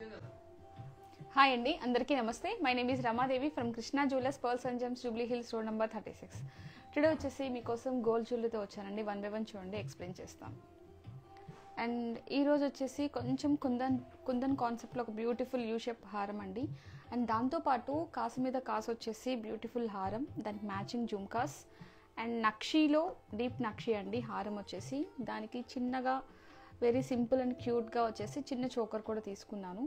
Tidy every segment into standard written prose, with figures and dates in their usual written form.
Hi అండి, అందరికీ నమస్తే. My name is Ramadevi from Krishna jewellers, pearls and gems, Jubilee Hills road number 36. Today వచ్చేసి మీకోసం గోల్డ్ జ్యువెలరీతో వచ్చానండి. వన్ బై వన్ చూడండి, ఎక్స్ప్లెయిన్ చేస్తాను. అండ్ ఈరోజు వచ్చేసి కొంచెం కుందన్ కాన్సెప్ట్లో ఒక బ్యూటిఫుల్ యూ షేప్ హారం అండి. అండ్ దాంతోపాటు కాసు మీద కాసు వచ్చేసి బ్యూటిఫుల్ హారం, దానికి మ్యాచింగ్ జుమ్కాస్ అండ్ నక్షీలో డీప్ నక్షీ అండి. హారం వచ్చేసి దానికి చిన్నగా వెరీ సింపుల్ అండ్ క్యూట్గా వచ్చేసి చిన్న చోకర్ కూడా తీసుకున్నాను.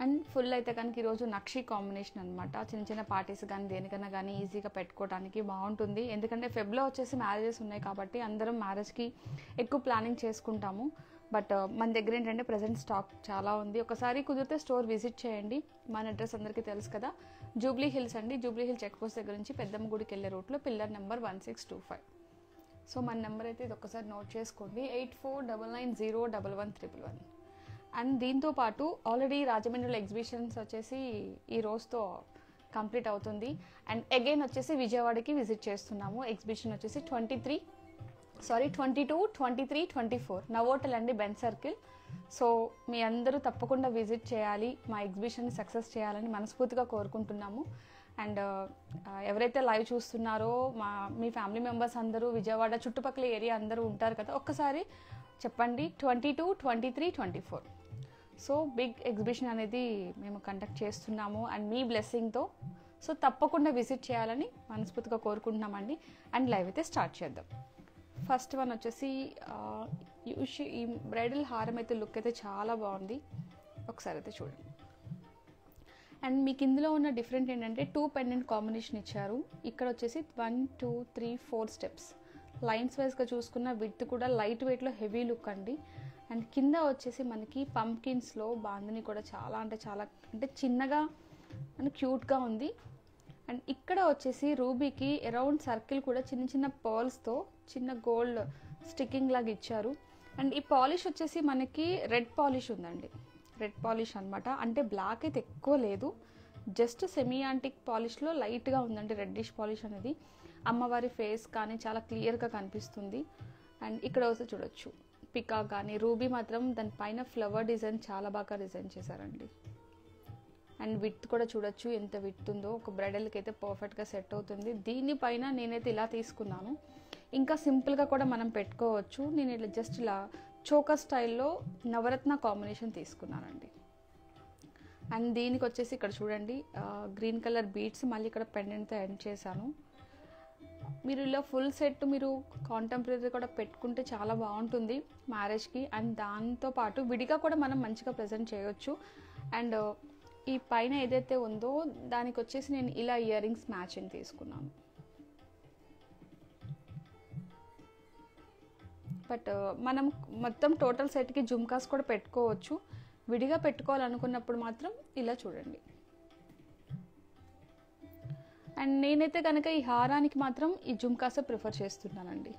అండ్ ఫుల్ అయితే కనుక ఈరోజు నక్షీ కాంబినేషన్ అనమాట. చిన్న చిన్న పార్టీస్ కానీ దేనికన్నా కానీ ఈజీగా పెట్టుకోవడానికి బాగుంటుంది. ఎందుకంటే ఫెబ్లో వచ్చేసి మ్యారేజెస్ ఉన్నాయి కాబట్టి అందరం మ్యారేజ్కి ఎక్కువ ప్లానింగ్ చేసుకుంటాము. బట్ మన దగ్గర ఏంటంటే ప్రజెంట్ స్టాక్ చాలా ఉంది. ఒకసారి కుదిరితే స్టోర్ విజిట్ చేయండి. మన అడ్రస్ అందరికీ తెలుసు కదా, జూబ్లీ హిల్స్ అండి. జూబ్లీ హిల్స్ చెక్ పోస్ట్ దగ్గర నుంచి పెద్దమ్మ గుడికి వెళ్ళే రూట్లో పిల్లర్ నెంబర్ 1625. సో మన నెంబర్ అయితే ఇది ఒక్కసారి నోట్ చేసుకోండి, 8499011111. అండ్ దీంతో పాటు ఆల్రెడీ రాజమండ్రిలో ఎగ్జిబిషన్స్ వచ్చేసి ఈ రోజుతో కంప్లీట్ అవుతుంది. అండ్ అగైన్ వచ్చేసి విజయవాడకి విజిట్ చేస్తున్నాము. ఎగ్జిబిషన్ వచ్చేసి 22, 23, 24 నవోటల్ అండి, బెన్ సర్కిల్. సో మీ అందరూ తప్పకుండా విజిట్ చేయాలి, మా ఎగ్జిబిషన్ సక్సెస్ చేయాలని మనస్ఫూర్తిగా కోరుకుంటున్నాము. అండ్ ఎవరైతే లైవ్ చూస్తున్నారో మీ ఫ్యామిలీ మెంబర్స్ అందరూ విజయవాడ చుట్టుపక్కల ఏరియా అందరూ ఉంటారు కదా, ఒక్కసారి చెప్పండి 22, 23, 24. సో బిగ్ ఎగ్జిబిషన్ అనేది మేము కండక్ట్ చేస్తున్నాము అండ్ మీ బ్లెస్సింగ్తో. సో తప్పకుండా విజిట్ చేయాలని మనస్ఫూర్తిగా కోరుకుంటున్నామండి. అండ్ లైవ్ అయితే స్టార్ట్ చేద్దాం. ఫస్ట్ వన్ వచ్చేసి ఈ బ్రైడల్ హారం అయితే లుక్ అయితే చాలా బాగుంది, ఒకసారి అయితే చూడండి. అండ్ మీకు ఇందులో ఉన్న డిఫరెంట్ ఏంటంటే 2 పెండెంట్ కాంబినేషన్ ఇచ్చారు. ఇక్కడ వచ్చేసి 1, 2, 3, 4 స్టెప్స్ లైన్స్ వైజ్గా చూసుకున్న విత్ కూడా లైట్ వెయిట్లో హెవీ లుక్ అండి. అండ్ కింద వచ్చేసి మనకి పంప్కిన్స్లో బాందిని కూడా చాలా అంటే చిన్నగా అండ్ క్యూట్గా ఉంది. అండ్ ఇక్కడ వచ్చేసి రూబీకి అరౌండ్ సర్కిల్ కూడా చిన్న చిన్న పర్ల్స్తో చిన్న గోల్డ్ స్టిక్కింగ్ లాగా ఇచ్చారు. అండ్ ఈ పాలిష్ వచ్చేసి మనకి రెడ్ పాలిష్ ఉందండి, రెడ్ పాలిష్ అనమాట. అంటే బ్లాక్ అయితే ఎక్కువ లేదు, జస్ట్ సెమీ యాంటిక్ పాలిష్లో లైట్గా ఉందండి రెడ్డిష్ పాలిష్ అనేది. అమ్మవారి ఫేస్ కానీ చాలా క్లియర్గా కనిపిస్తుంది. అండ్ ఇక్కడ వచ్చి చూడొచ్చు పికాక్ కానీ, రూబీ మాత్రం దానిపైన ఫ్లవర్ డిజైన్ చాలా బాగా డిజైన్ చేశారండి. అండ్ విత్ కూడా చూడొచ్చు ఎంత విత్ ఉందో, ఒక బ్రైడల్కి అయితే పర్ఫెక్ట్గా సెట్ అవుతుంది. దీనిపైన నేనైతే ఇలా తీసుకున్నాను, ఇంకా సింపుల్గా కూడా మనం పెట్టుకోవచ్చు. నేను ఇలా జస్ట్ ఇలా చోకర్ స్టైల్లో నవరత్న కాంబినేషన్ తీసుకున్నానండి. అండ్ దీనికి వచ్చేసి ఇక్కడ చూడండి గ్రీన్ కలర్ బీడ్స్ మళ్ళీ ఇక్కడ పెండెంట్తో ఎండ్ చేశాను. మీరు ఇలా ఫుల్ సెట్ మీరు కాంటెంపరీ కూడా పెట్టుకుంటే చాలా బాగుంటుంది మ్యారేజ్కి. అండ్ దాంతోపాటు విడిగా కూడా మనం మంచిగా ప్రజెంట్ చేయొచ్చు. అండ్ ఈ పైన ఏదైతే ఉందో దానికి వచ్చేసి నేను ఇలా ఇయర్ రింగ్స్ మ్యాచింగ్ తీసుకున్నాను. బట్ మనం మొత్తం టోటల్ సెట్కి జుమ్కాస్ కూడా పెట్టుకోవచ్చు. విడిగా పెట్టుకోవాలనుకున్నప్పుడు మాత్రం ఇలా చూడండి. అండ్ నేనైతే కనుక ఈ హారానికి మాత్రం ఈ జుమ్కాసే ప్రిఫర్ చేస్తున్నానండి,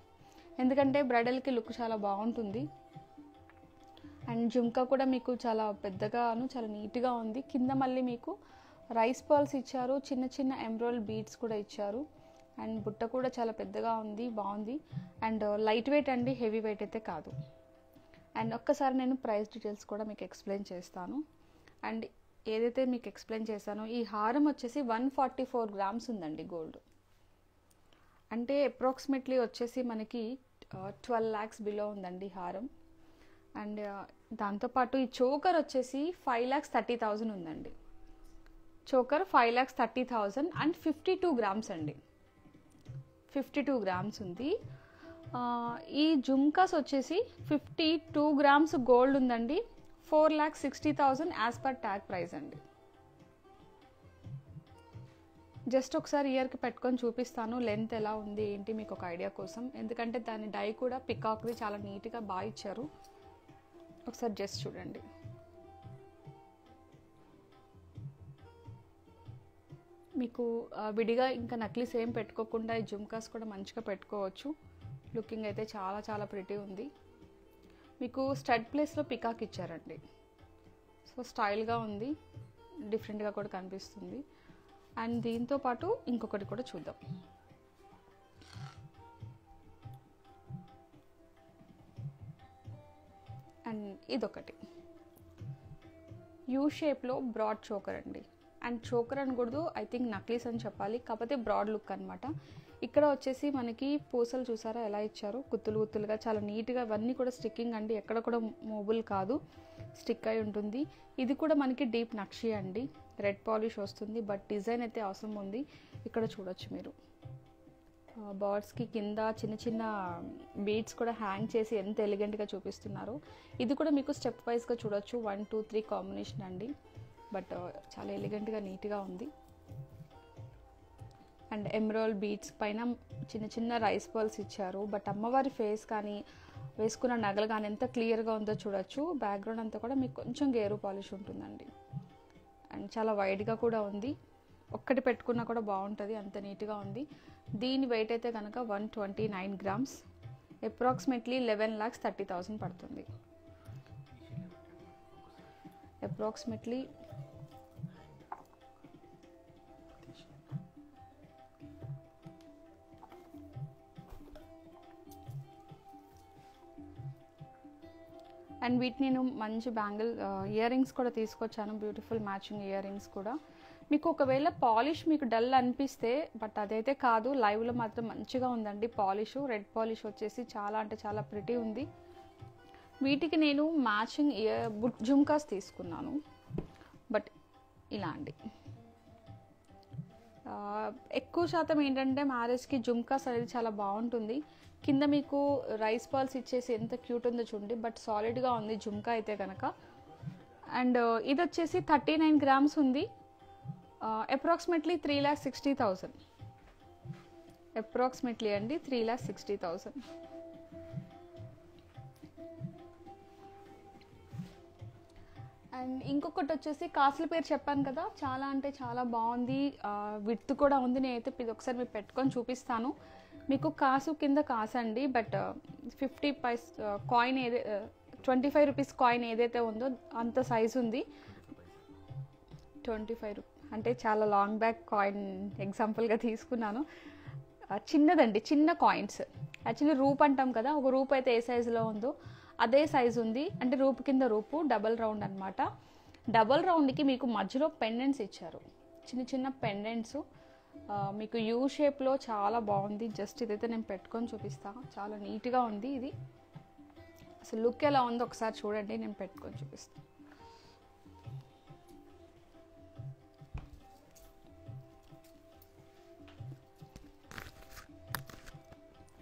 ఎందుకంటే బ్రైడల్కి లుక్ చాలా బాగుంటుంది. అండ్ జుమ్కా కూడా మీకు చాలా పెద్దగాను చాలా నీట్గా ఉంది. కింద మళ్ళీ మీకు రైస్ పర్ల్స్ ఇచ్చారు, చిన్న చిన్న ఎంబ్రాయిల్ బీడ్స్ కూడా ఇచ్చారు. అండ్ బుట్ట కూడా చాలా పెద్దగా ఉంది, బాగుంది. అండ్ లైట్ వెయిట్ అండి, హెవీ వెయిట్ అయితే కాదు. అండ్ ఒక్కసారి నేను ప్రైస్ డీటెయిల్స్ కూడా మీకు ఎక్స్ప్లెయిన్ చేస్తాను. అండ్ ఏదైతే మీకు ఎక్స్ప్లెయిన్ చేశానో ఈ హారం వచ్చేసి 144 గ్రామ్స్ ఉందండి గోల్డ్. అంటే అప్రాక్సిమేట్లీ వచ్చేసి మనకి 12 lakhs బిలో ఉందండి హారం. అండ్ దాంతోపాటు ఈ చోకర్ వచ్చేసి 5,30,000 ఉందండి. చోకర్ 5,30,000 అండ్ 52 గ్రామ్స్ అండి, 52 గ్రామ్స్ ఉంది. ఈ జుమ్కాస్ వచ్చేసి 52 గ్రామ్స్ గోల్డ్ ఉందండి, 4,60,000 యాజ్ పర్ ట్యాగ్ ప్రైస్ అండి. జస్ట్ ఒకసారి ఇయర్కి పెట్టుకొని చూపిస్తాను లెంత్ ఎలా ఉంది ఏంటి మీకు ఒక ఐడియా కోసం. ఎందుకంటే దాని డై కూడా పికాక్ది చాలా నీట్గా బాగా ఇచ్చారు. ఒకసారి జస్ట్ చూడండి. మీకు విడిగా ఇంకా నక్లీస్ ఏం పెట్టుకోకుండా ఈ జుమ్కాస్ కూడా మంచిగా పెట్టుకోవచ్చు. లుకింగ్ అయితే చాలా ప్రిటీ ఉంది. మీకు స్టడ్ ప్లేస్లో పికాక్ ఇచ్చారండి, సో స్టైల్గా ఉంది, డిఫరెంట్గా కూడా కనిపిస్తుంది. అండ్ దీంతో పాటు ఇంకొకటి కూడా చూద్దాం. అండ్ ఇదొకటి యూ షేప్లో బ్రాడ్ చోకర్ అండి. అండ్ చోకర్ అనకూడదు, ఐ థింక్ నక్లీస్ అని చెప్పాలి, కాకపోతే బ్రాడ్ లుక్ అనమాట. ఇక్కడ వచ్చేసి మనకి పూసలు చూసారా ఎలా ఇచ్చారు, గుత్తులు గుత్తులుగా చాలా నీట్గా. ఇవన్నీ కూడా స్టిక్కింగ్ అండి, ఎక్కడ కూడా మూబుల్ కాదు, స్టిక్ అయి ఉంటుంది. ఇది కూడా మనకి డీప్ నక్షి అండి, రెడ్ పాలిష్ వస్తుంది, బట్ డిజైన్ అయితే అవసరం ఉంది. ఇక్కడ చూడొచ్చు మీరు బర్డ్స్కి కింద చిన్న చిన్న బీడ్స్ కూడా హ్యాంగ్ చేసి ఎంత ఎలిగెంట్గా చూపిస్తున్నారు. ఇది కూడా మీకు స్టెప్ వైజ్గా చూడొచ్చు, 1 2 3 కాంబినేషన్ అండి, బట్ చాలా ఎలిగెంట్గా నీట్గా ఉంది. అండ్ ఎమరాల్డ్ బీడ్స్ పైన చిన్న చిన్న రైస్ బాల్స్ ఇచ్చారు, బట్ అమ్మవారి ఫేస్ కానీ వేసుకున్న నగలు కానీ ఎంత క్లియర్గా ఉందో చూడొచ్చు. బ్యాక్గ్రౌండ్ అంతా కూడా మీకు కొంచెం గేరు పాలిష్ ఉంటుందండి. అండ్ చాలా వైడ్గా కూడా ఉంది, ఒక్కటి పెట్టుకున్నా కూడా బాగుంటుంది, అంత నీట్గా ఉంది. దీని వెయిట్ అయితే కనుక 129 grams, అప్రాక్సిమేట్లీ 11,30,000 పడుతుంది. అప్రాక్సిమేట్లీ అండ్ వీటిని నేను మంచి బ్యాంగిల్ ఇయర్ రింగ్స్ కూడా తీసుకొచ్చాను, బ్యూటిఫుల్ మ్యాచింగ్ ఇయర్ రింగ్స్ కూడా. మీకు ఒకవేళ పాలిష్ మీకు డల్ అనిపిస్తే, బట్ అదైతే కాదు, లైవ్లో మాత్రం మంచిగా ఉందండి పాలిష్. రెడ్ పాలిష్ వచ్చేసి చాలా అంటే చాలా ప్రిటీ ఉంది. వీటికి నేను మ్యాచింగ్ జుమ్కాస్ తీసుకున్నాను, బట్ ఇలా అండి. ఎక్కువ శాతం ఏంటంటే మ్యారేజ్కి జుమ్కాస్ అనేది చాలా బాగుంటుంది. కింద మీకు రైస్ బాల్స్ ఇచ్చేసి ఎంత క్యూట్ ఉందో చూడండి, బట్ సాలిడ్గా ఉంది జుమ్కా అయితే కనుక. అండ్ ఇది వచ్చేసి 39 grams ఉంది, అప్రాక్సిమేట్లీ 3,60,000, అప్రాక్సిమేట్లీ అండి 3,60,000. అండ్ ఇంకొకటి వచ్చేసి కాసుల పేరు చెప్పాను కదా, చాలా అంటే చాలా బాగుంది, విడ్త్ కూడా ఉంది. నేనైతే ఇది ఒకసారి మీరు పెట్టుకొని చూపిస్తాను. మీకు కాసు కింద కాసు అండి, but 50 paise coin 25 rupees coin ఏదైతే ఉందో అంత సైజు ఉంది. 25 అంటే చాలా లాంగ్ బ్యాక్ కాయిన్ ఎగ్జాంపుల్గా తీసుకున్నాను. చిన్నదండి, చిన్న కాయిన్స్. యాక్చువల్లీ రూప్ అంటాం కదా, ఒక రూప్ అయితే ఏ సైజులో ఉందో అదే సైజు ఉంది. అంటే రూప్ కింద రూపు, డబల్ రౌండ్ అనమాట. డబల్ రౌండ్కి మీకు మధ్యలో పెండెంట్స్ ఇచ్చారు, చిన్న చిన్న పెండెంట్స్. మీకు యూ షేప్లో చాలా బాగుంది. జస్ట్ ఇదైతే నేను పెట్టుకొని చూపిస్తాను, చాలా నీట్గా ఉంది. ఇది అసలు లుక్ ఎలా ఉందో ఒకసారి చూడండి, నేను పెట్టుకొని చూపిస్తాను.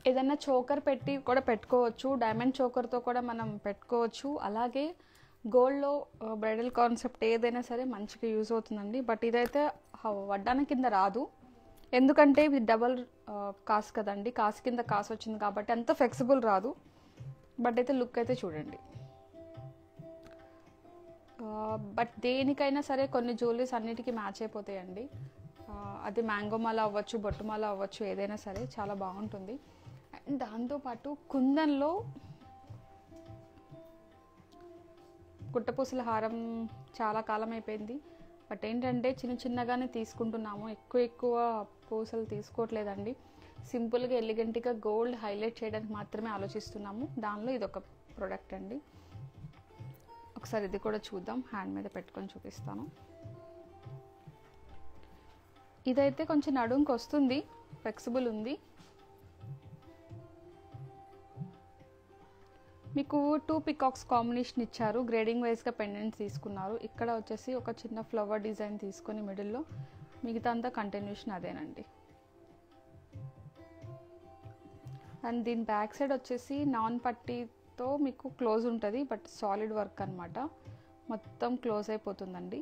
ఏదన్నా చోకర్ పెట్టి కూడా పెట్టుకోవచ్చు, డైమండ్ చోకర్తో కూడా మనం పెట్టుకోవచ్చు. అలాగే గోల్డ్లో బ్రైడల్ కాన్సెప్ట్ ఏదైనా సరే మంచిగా యూజ్ అవుతుందండి. బట్ ఇదైతే వడ్డానం కింద రాదు, ఎందుకంటే ఇది డబల్ కాసు కదండి, కాసు కింద కాసు వచ్చింది కాబట్టి అంత ఫ్లెక్సిబుల్ రాదు. బట్ అయితే లుక్ అయితే చూడండి. బట్ దేనికైనా సరే కొన్ని జ్యువెలరీస్ అన్నిటికీ మ్యాచ్ అయిపోతాయండి. అది మ్యాంగో మాల అవ్వచ్చు, బొట్టుమాల అవ్వచ్చు, ఏదైనా సరే చాలా బాగుంటుంది. అండ్ దాంతోపాటు కుందన్లో గుట్టపూసల హారం చాలా కాలం అయిపోయింది, బట్ ఏంటంటే చిన్న చిన్నగానే తీసుకుంటున్నాము, ఎక్కువ పూసలు తీసుకోవట్లేదండి. సింపుల్గా ఎలిగెంట్గా గోల్డ్ హైలైట్ చేయడానికి మాత్రమే ఆలోచిస్తున్నాము. దానిలో ఇది ఒక ప్రోడక్ట్ అండి. ఒకసారి ఇది కూడా చూద్దాం, హ్యాండ్ మీద పెట్టుకొని చూపిస్తాను. ఇదైతే కొంచెం నడుంకి వస్తుంది, ఫ్లెక్సిబుల్ ఉంది. మీకు 2 పికాక్స్ కాంబినేషన్ ఇచ్చారు, గ్రేడింగ్ వైజ్గా పెండెంట్స్ తీసుకున్నారు. ఇక్కడ వచ్చేసి ఒక చిన్న ఫ్లవర్ డిజైన్ తీసుకొని మిడిల్లో, మిగతా అంతా కంటిన్యూషన్ అదేనండి. అండ్ దీని బ్యాక్ సైడ్ వచ్చేసి నాన్ పట్టీతో మీకు క్లోజ్ ఉంటుంది, బట్ సాలిడ్ వర్క్ అనమాట, మొత్తం క్లోజ్ అయిపోతుందండి.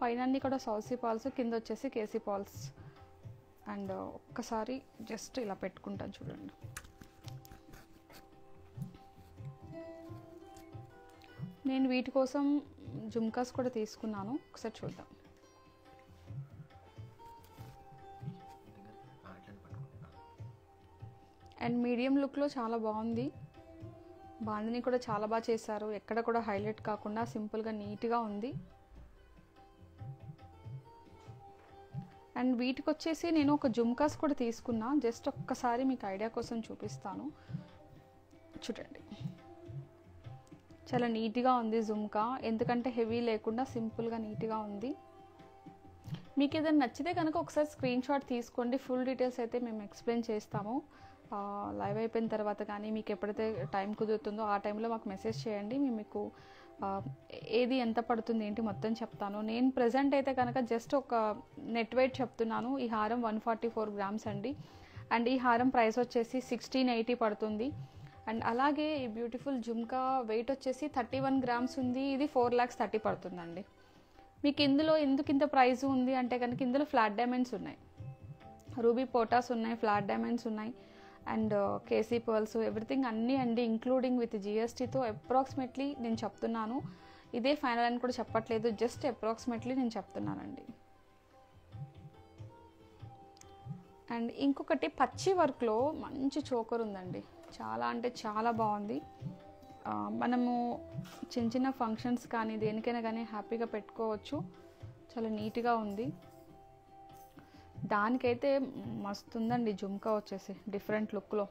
పైన అన్ని కూడా సౌసీ పాల్స్, కింద వచ్చేసి కేసీ పాల్స్. అండ్ ఒక్కసారి జస్ట్ ఇలా పెట్టుకుంటాను చూడండి. నేను వీటి కోసం జుమ్కాస్ కూడా తీసుకున్నాను, ఒకసారి చూద్దాం. అండ్ మీడియం లుక్లో చాలా బాగుంది, బాందిని కూడా చాలా బాగా చేశారు, ఎక్కడ కూడా హైలైట్ కాకుండా సింపుల్గా నీట్గా ఉంది. అండ్ వీటికి వచ్చేసి నేను ఒక జుమ్కాస్ కూడా తీసుకున్నా, జస్ట్ ఒక్కసారి మీకు ఐడియా కోసం చూపిస్తాను చూడండి. చాలా నీట్గా ఉంది జుమ్కా, ఎందుకంటే హెవీ లేకుండా సింపుల్గా నీట్గా ఉంది. మీకు ఏదైనా నచ్చితే కనుక ఒకసారి స్క్రీన్ షాట్ తీసుకోండి. ఫుల్ డీటెయిల్స్ అయితే మేము ఎక్స్ప్లెయిన్ చేస్తాము లైవ్ అయిపోయిన తర్వాత, కానీ మీకు ఎప్పుడైతే టైం కుదురుతుందో ఆ టైంలో మాకు మెసేజ్ చేయండి. మేము మీకు ఏది ఎంత పడుతుంది ఏంటి మొత్తం చెప్తాను. నేను ప్రజెంట్ అయితే కనుక జస్ట్ ఒక నెట్ వెయిట్ చెప్తున్నాను. ఈ హారం 144 గ్రామ్స్ అండి. అండ్ ఈ హారం ప్రైస్ వచ్చేసి 1680 పడుతుంది. అండ్ అలాగే ఈ బ్యూటిఫుల్ జుమ్కా వెయిట్ వచ్చేసి 31 గ్రామ్స్ ఉంది. ఇది 4,30,000 పడుతుందండి. మీకు ఇందులో ఎందుకు ఇంత ప్రైస్ ఉంది అంటే కనుక ఇందులో ఫ్లాట్ డైమండ్స్ ఉన్నాయి, రూబీ పోటాస్ ఉన్నాయి, ఫ్లాట్ డైమండ్స్ ఉన్నాయి, అండ్ కేసీ పర్ల్స్, ఎవ్రీథింగ్ అన్నీ అండి ఇంక్లూడింగ్ విత్ జిఎస్టీతో అప్రాక్సిమేట్లీ నేను చెప్తున్నాను. ఇదే ఫైనల్ అని కూడా చెప్పట్లేదు, జస్ట్ అప్రాక్సిమేట్లీ నేను చెప్తున్నానండి. అండ్ ఇంకొకటి పచ్చి వర్క్లో మంచి చోకర్ ఉందండి, చాలా అంటే చాలా బాగుంది. మనము చిన్న చిన్న ఫంక్షన్స్ కానీ దేనికైనా కానీ హ్యాపీగా పెట్టుకోవచ్చు. చాలా నీట్గా ఉంది. దానికైతే మస్తు ఉందండి జుమ్కా వచ్చేసి డిఫరెంట్ లుక్లో.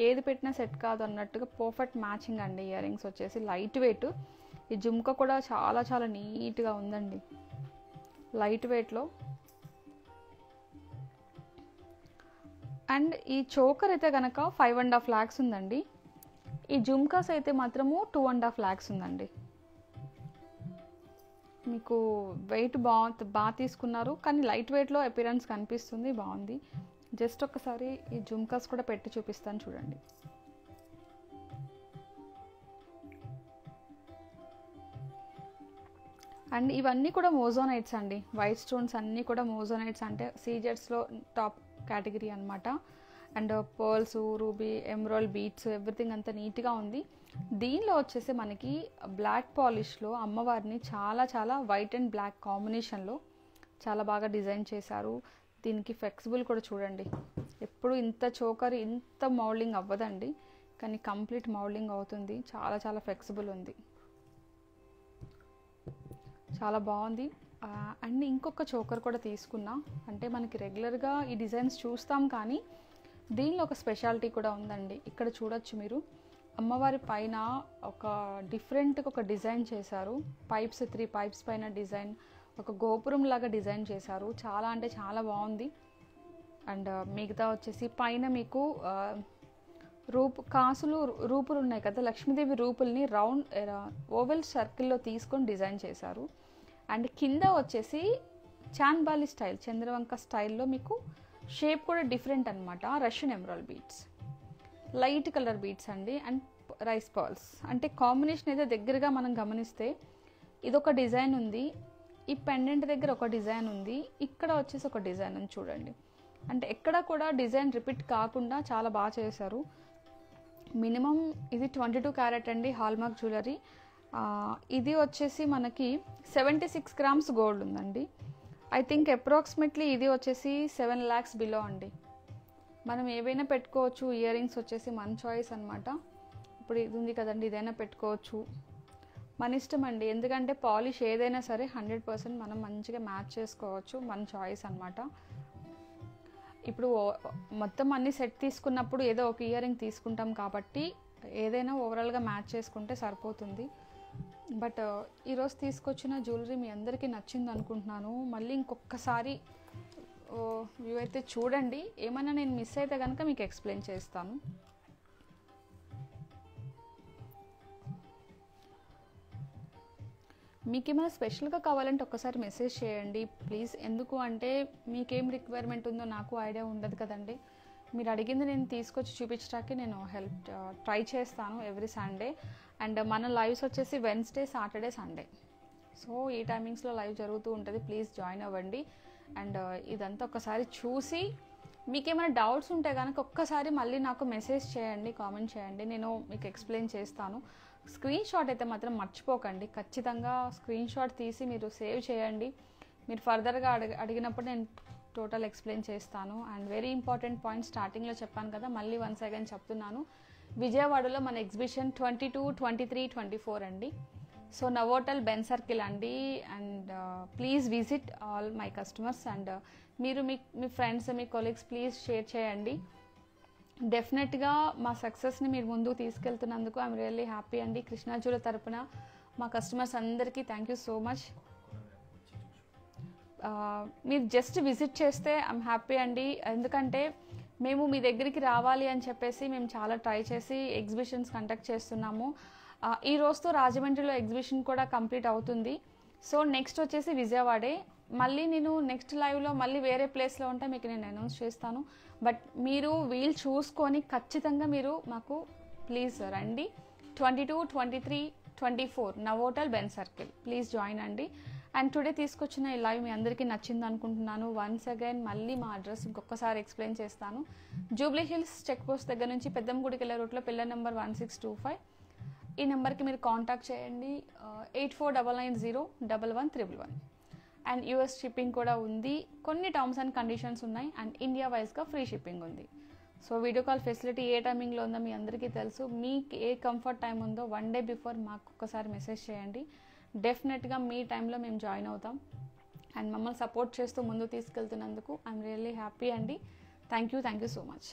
ఏది పెట్టినా సెట్ కాదు అన్నట్టుగా పర్ఫెక్ట్ మ్యాచింగ్ అండి. ఇయర్ రింగ్స్ వచ్చేసి లైట్ వెయిట్. ఈ జుమ్కా కూడా చాలా చాలా నీట్గా ఉందండి, లైట్ వెయిట్లో. అండ్ ఈ చోకర్ అయితే కనుక 5.5 lakhs ఉందండి. ఈ జుమ్కాస్ అయితే మాత్రము 2.5 lakhs ఉందండి. మీకు వెయిట్ బాగా తీసుకున్నారు, కానీ లైట్ వెయిట్లో అపిరెన్స్ కనిపిస్తుంది, బాగుంది. జస్ట్ ఒకసారి ఈ జుమ్కాస్ కూడా పెట్టి చూపిస్తాను చూడండి. అండ్ ఇవన్నీ కూడా మోజోనైట్స్ అండి. వైట్ స్టోన్స్ అన్నీ కూడా మోజోనైట్స్, అంటే సీజెట్స్లో టాప్ కేటగిరీ అనమాట. And pearls, ruby, emerald beats, everything అంతా నీట్గా ఉంది. దీనిలో వచ్చేసి మనకి బ్లాక్ పాలిష్లో అమ్మవారిని చాలా చాలా వైట్ అండ్ బ్లాక్ కాంబినేషన్లో చాలా బాగా డిజైన్ చేశారు. దీనికి ఫ్లెక్సిబుల్ కూడా చూడండి, ఎప్పుడు ఇంత చోకర్ ఇంత మౌల్డింగ్ అవ్వదండి, కానీ కంప్లీట్ మౌల్డింగ్ అవుతుంది. చాలా చాలా ఫ్లెక్సిబుల్ ఉంది, చాలా బాగుంది. అండ్ ఇంకొక చోకర్ కూడా తీసుకున్నా, అంటే మనకి రెగ్యులర్గా ఈ డిజైన్స్ చూస్తాం, కానీ దీనిలో ఒక స్పెషాలిటీ కూడా ఉందండి. ఇక్కడ చూడొచ్చు మీరు, అమ్మవారి పైన ఒక డిఫరెంట్గా ఒక డిజైన్ చేశారు. 3 పైప్స్ పైన డిజైన్, ఒక గోపురం లాగా డిజైన్ చేశారు. చాలా అంటే చాలా బాగుంది. అండ్ మిగతా వచ్చేసి పైన మీకు రూపులు ఉన్నాయి కదా, లక్ష్మీదేవి రూపుల్ని రౌండ్ ఓవెల్ సర్కిల్లో తీసుకొని డిజైన్ చేశారు. అండ్ కింద వచ్చేసి చాన్బాలి స్టైల్, చంద్రవంక స్టైల్లో మీకు షేప్ కూడా డిఫరెంట్ అనమాట. Russian emerald beats, light colour beads అండి. అండ్ రైస్ పర్ల్స్, అంటే కాంబినేషన్ అయితే దగ్గరగా మనం గమనిస్తే ఇదొక డిజైన్ ఉంది, ఈ పెండెంట్ దగ్గర ఒక డిజైన్ ఉంది, ఇక్కడ వచ్చేసి ఒక డిజైన్ ఉంది చూడండి. అంటే ఎక్కడ కూడా డిజైన్ రిపీట్ కాకుండా చాలా బాగా చేశారు. మినిమం ఇది 22 క్యారెట్ అండి, హాల్మార్క్ జ్యువెలరీ. ఇది వచ్చేసి మనకి 76 grams గోల్డ్ ఉందండి. ఐ థింక్ అప్రాక్సిమేట్లీ ఇది వచ్చేసి 7 lakhs బిలో అండి. మనం ఏవైనా పెట్టుకోవచ్చు. ఇయర్ రింగ్స్ వచ్చేసి మన చాయిస్ అనమాట. ఇప్పుడు ఇది ఉంది కదండి, ఇదైనా పెట్టుకోవచ్చు, మన ఇష్టం అండి. ఎందుకంటే పాలిష్ ఏదైనా సరే 100% మనం మంచిగా మ్యాచ్ చేసుకోవచ్చు, మన చాయిస్ అనమాట. ఇప్పుడు మొత్తం అన్ని సెట్ తీసుకున్నప్పుడు ఏదో ఒక ఇయర్ రింగ్ తీసుకుంటాం కాబట్టి ఏదైనా ఓవరాల్గా మ్యాచ్ చేసుకుంటే సరిపోతుంది. బట్ ఈరోజు తీసుకొచ్చిన జ్యువెలరీ మీ అందరికీ నచ్చింది అనుకుంటున్నాను. మళ్ళీ ఇంకొకసారి వ్యూ అయితే చూడండి, ఏమైనా నేను మిస్ అయితే కనుక మీకు ఎక్స్ప్లెయిన్ చేస్తాను. మీకు ఏమైనా స్పెషల్గా కావాలంటే ఒక్కసారి మెసేజ్ చేయండి ప్లీజ్. ఎందుకు అంటే మీకేం రిక్వైర్మెంట్ ఉందో నాకు ఐడియా ఉండదు కదండి. మీరు అడిగింది నేను తీసుకొచ్చి చూపించడానికి నేను ట్రై చేస్తాను ఎవ్రీ సండే. అండ్ మన లైవ్స్ వచ్చేసి వెన్స్డే, సాటర్డే, సండే. సో ఈ టైమింగ్స్లో లైవ్ జరుగుతూ ఉంటుంది, ప్లీజ్ జాయిన్ అవ్వండి. అండ్ ఇదంతా ఒక్కసారి చూసి మీకు ఏమైనా డౌట్స్ ఉంటే కనుక ఒక్కసారి మళ్ళీ నాకు మెసేజ్ చేయండి, కామెంట్ చేయండి, నేను మీకు ఎక్స్ప్లెయిన్ చేస్తాను. స్క్రీన్ షాట్ అయితే మాత్రం మర్చిపోకండి, ఖచ్చితంగా స్క్రీన్ షాట్ తీసి మీరు సేవ్ చేయండి. మీరు ఫర్దర్గా అడిగినప్పుడు నేను టోటల్ ఎక్స్ప్లెయిన్ చేస్తాను. అండ్ వెరీ ఇంపార్టెంట్ పాయింట్ స్టార్టింగ్లో చెప్పాను కదా, మళ్ళీ వన్స్ అగైన్ చెప్తున్నాను. విజయవాడలో మన ఎగ్జిబిషన్ 22, 23, 24 అండి. సో నవోటల్ బెన్ సర్కిల్ అండి. And please visit all my customers. And మీరు మీ ఫ్రెండ్స్, మీ కొలీగ్స్ ప్లీజ్ షేర్ చేయండి. డెఫినెట్గా మా సక్సెస్ని మీరు ముందుకు తీసుకెళ్తున్నందుకు ఐఎమ్ రియల్లీ హ్యాపీ అండి. కృష్ణా జ్యువెలరీ తరపున మా కస్టమర్స్ అందరికీ థ్యాంక్ యూ సో మచ్. మీరు జస్ట్ విజిట్ చేస్తే ఐఎమ్ హ్యాపీ అండి. ఎందుకంటే మేము మీ దగ్గరికి రావాలి అని చెప్పేసి మేము చాలా ట్రై చేసి ఎగ్జిబిషన్స్ కండక్ట్ చేస్తున్నాము. ఈ రోజుతో రాజమండ్రిలో ఎగ్జిబిషన్ కూడా కంప్లీట్ అవుతుంది. సో నెక్స్ట్ వచ్చేసి విజయవాడే. మళ్ళీ నేను నెక్స్ట్ లైవ్లో మళ్ళీ వేరే ప్లేస్లో ఉంటే మీకు నేను అనౌన్స్ చేస్తాను. బట్ మీరు వీలు చూసుకొని ఖచ్చితంగా మీరు మాకు ప్లీజ్ రండి. 22, 23, 24 Novotel Benz circle please join అండి. అండ్ టుడే తీసుకొచ్చిన ఈ లైవ్ మీ అందరికీ నచ్చింది అనుకుంటున్నాను. వన్స్ అగైన్ మళ్ళీ మా అడ్రస్ ఇంకొకసారి ఎక్స్ప్లెయిన్ చేస్తాను. జూబ్లీ హిల్స్ చెక్ పోస్ట్ దగ్గర నుంచి పెద్దంగుడికి వెళ్ళే రూట్లో పిల్లర్ నెంబర్ 1625. ఈ నెంబర్కి మీరు కాంటాక్ట్ చేయండి. 8499011111. అండ్ యూఎస్ షిప్పింగ్ కూడా ఉంది. కొన్ని టర్మ్స్ అండ్ కండిషన్స్ ఉన్నాయి. అండ్ ఇండియా వైజ్గా ఫ్రీ షిప్పింగ్ ఉంది. సో వీడియో కాల్ ఫెసిలిటీ ఏ టైమింగ్లో ఉందో మీ అందరికీ తెలుసు. మీకు ఏ కంఫర్ట్ టైం ఉందో 1 day బిఫోర్ మాకు ఒక్కసారి మెసేజ్ చేయండి. డెఫినెట్గా మీ టైంలో మేము జాయిన్ అవుతాం. అండ్ మమ్మల్ని సపోర్ట్ చేస్తూ ముందుకు తీసుకెళ్తున్నందుకు ఐఎమ్ రియల్లీ హ్యాపీ అండి. Thank you so much.